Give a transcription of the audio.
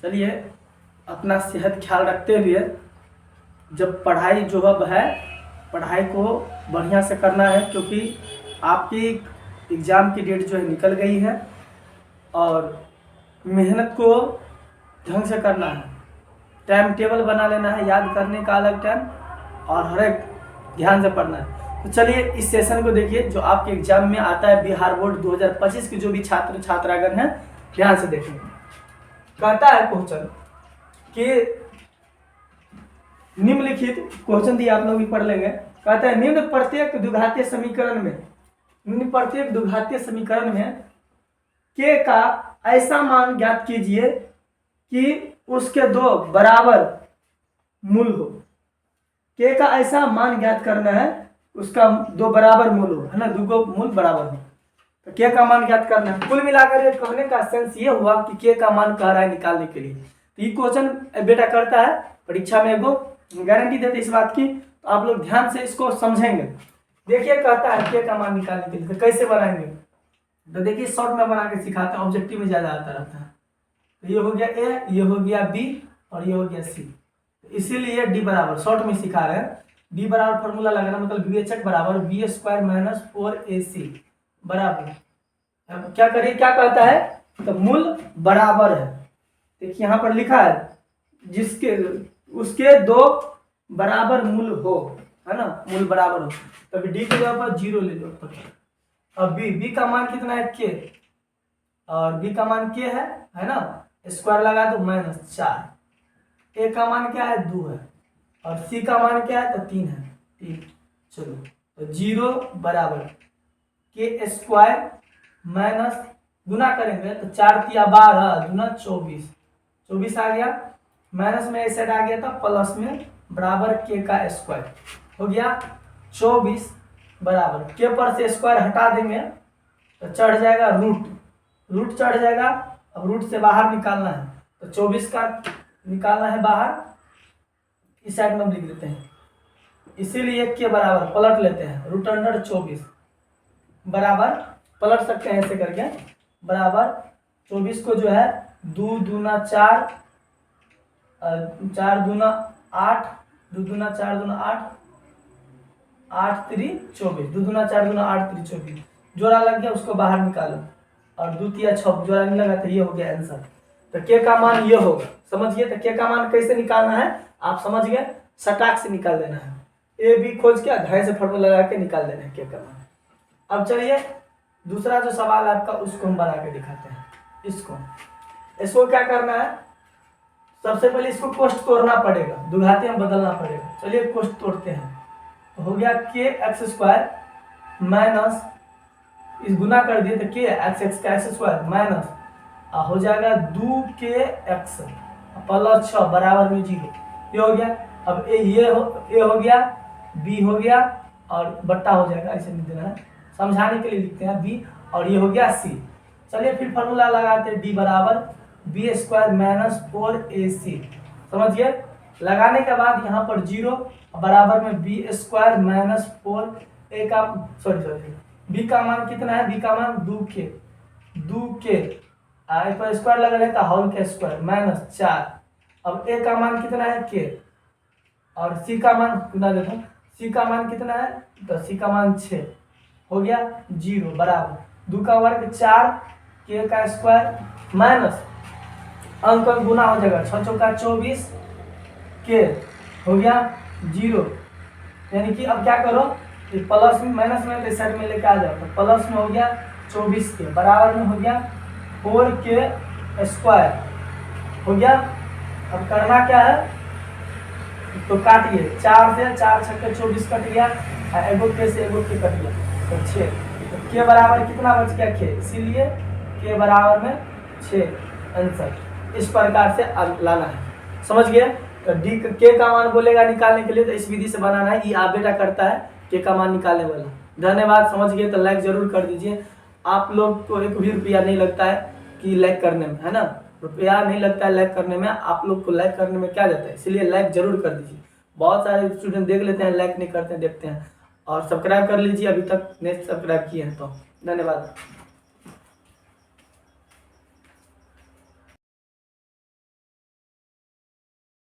चलिए अपना सेहत ख्याल रखते हुए जब पढ़ाई जो अब है पढ़ाई को बढ़िया से करना है, क्योंकि आपकी एग्ज़ाम की डेट जो है निकल गई है और मेहनत को ढंग से करना है। टाइम टेबल बना लेना है, याद करने का अलग टाइम और हर एक ध्यान से पढ़ना है। तो चलिए इस सेशन को देखिए जो आपके एग्जाम में आता है बिहार बोर्ड 2025 के जो भी छात्र छात्रागण हैं ध्यान से देखेंगे। कहता है क्वेश्चन कि निम्नलिखित क्वेश्चन दिया, आप लोग भी पढ़ लेंगे। कहता है निम्न प्रत्येक द्विघातीय समीकरण में के का ऐसा मान ज्ञात कीजिए कि उसके दो बराबर मूल हो। के का ऐसा मान ज्ञात करना है उसका दो बराबर मूल हो, है ना, दो मूल बराबर हो। तो के का मान ज्ञात करना है। कुल मिलाकर ये कहने का सेंस ये हुआ कि के का मान कह रहा है निकालने के लिए। तो ये क्वेश्चन बेटा करता है परीक्षा में, एगो गारंटी देते इस बात की। तो आप लोग ध्यान से इसको समझेंगे। देखिए कहता है के का मान निकालने के लिए तो कैसे बनाएंगे, तो देखिए शॉर्ट में बना के सिखाते हैं, ऑब्जेक्टिव में ज़्यादा आता रहता है। तो ये हो गया ए, ये हो गया बी और ये हो गया सी। इसीलिए डी बराबर शॉर्ट में सिखा रहे हैं। डी बराबर फॉर्मूला लगाना मतलब बी एच बराबर बी स्क्वायर माइनस 4ac बराबर। अब क्या करिए, क्या कहता है तो मूल बराबर है। देखिए यहाँ पर लिखा है जिसके उसके दो बराबर मूल हो, है ना, मूल बराबर हो। तभी डी के जगह पर 0 ले लो। अब बी का मान कितना है के, और बी का मान के है ना, स्क्वायर लगा दो -4। ए का मान क्या है 2 है और सी का मान क्या है तो 3 है 3। चलो तो 0 बराबर के स्क्वायर माइनस गुना करेंगे तो 4 तिया 12 गुना 24 आ गया, माइनस में ऐसे आ गया था प्लस में बराबर के का स्क्वायर हो गया 24 बराबर के पर से स्क्वायर हटा देंगे तो चढ़ जाएगा रूट चढ़ जाएगा। अब रूट से बाहर निकालना है तो 24 का निकालना है बाहर, इस साइड में लिख देते हैं। इसीलिए के बराबर पलट लेते हैं √24 बराबर पलट सकते हैं ऐसे करके बराबर 24 को जो है 2 दूना 4 4 दूना 8 2 दूना 4 दूना 8 8 3 24 2 दूना 4 दूना 8 3 24 जोड़ा लग गया, उसको बाहर निकालो और 2 तिया 6 जोड़ा नहीं लगा तो ये हो गया आंसर। तो के का मान ये होगा, समझिए। तो के का मान कैसे निकालना है आप समझ गए, सटाक से निकाल देना है। ए बी खोज के घाई से फॉर्मूला लगा के निकाल देना है के का मान। अब चलिए दूसरा जो सवाल है आपका उसको हम बना के दिखाते हैं। इसको क्या करना है, सबसे पहले इसको कोष्ठ तोड़ना पड़ेगा, द्विघाती में बदलना पड़ेगा। चलिए कोष्ठ तोड़ते हैं। तो हो गया के एक्स स्क्वायर माइनस इस गुना कर दिए तो के एक्स का एक्स स्क्वायर माइनस हो जाएगा 2 x प्लस 6 बराबर में 0। ये हो गया। अब ए हो गया, बी हो गया और बट्टा हो जाएगा, ऐसे लिख देना है, समझाने के लिए लिखते हैं बी, और ये हो गया सी। चलिए फिर फॉर्मूला लगाते हैं डी बराबर बी स्क्वायर माइनस 4ac। समझिए, लगाने के बाद यहाँ पर 0 बराबर में बी स्क्वायर माइनस 4 ए का सॉरी बी का मान कितना है, बी का मान 2k पर स्क्वायर लगा लेता होल के स्क्वायर माइनस 4। अब ए का मान कितना है के, और सी का मान गुना देता हूँ, सी का मान कितना है तो सी का मान 6 हो गया 0 बराबर 2 का वर्ग 4 के का स्क्वायर माइनस अंक गुना हो जाएगा 6 चौका 24 के हो गया 0। यानी कि अब क्या करो प्लस में माइनस में तो साइड में लेके आ जाओ, तो प्लस में हो गया 24 के बराबर में हो गया 4 के स्क्वायर हो गया। अब करना क्या है तो काटिए 4 से 4 छक्के 24 कट गया, एगो के से एगो के कट गया तो 6। तो के बराबर कितना बच गया के, इसीलिए के बराबर में 6 आंसर। इस प्रकार से लाना है, समझ गए। तो डी के का मान बोलेगा निकालने के लिए तो इस विधि से बनाना है। ये आप बेटा करता है के का मान निकालने वाला। धन्यवाद। समझ गए तो लाइक जरूर कर दीजिए। आप लोग को 1 भी रुपया नहीं लगता है कि लाइक करने में, है ना, रुपया नहीं लगता है लाइक करने में। आप लोग को लाइक करने में क्या जाता है, इसलिए लाइक जरूर कर दीजिए। बहुत सारे स्टूडेंट देख लेते हैं, लाइक नहीं करते हैं, देखते हैं। और सब्सक्राइब कर लीजिए अभी तक नहीं सब्सक्राइब किए हैं तो। धन्यवाद।